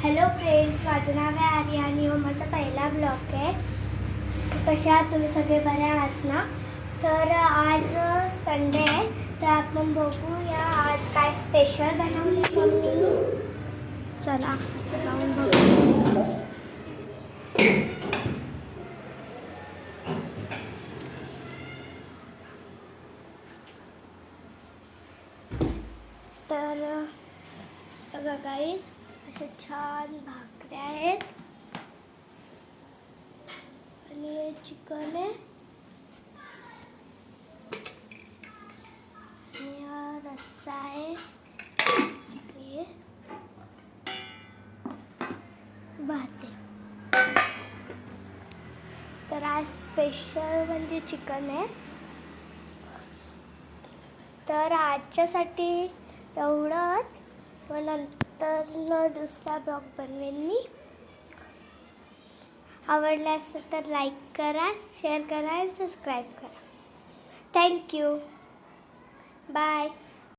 Hello friends, माझं नाव आहे आर्या आणि हा माझा पहिला ब्लॉग आहे. कसे आहात तुम्ही? सगळे बरे आहात ना? तर आज संडे आहे, तर आपण बघूया आज काय स्पेशल बनवले मम्मीने. चला जाऊन बघू. तर बघा गाईज, अशा छान भाकऱ्या आहेत आणि हे चिकन आहे आणि हा रस्सा आहे. हे भात आहे. तर आज स्पेशल म्हणजे चिकन आहे. तर आजच्यासाठी एवढंच, व नंतर दुसरा ब्लॉग बनवेन मी. आवडला असेल तर लाईक करा, शेअर करा आणि सबस्क्राईब करा. थँक्यू. बाय.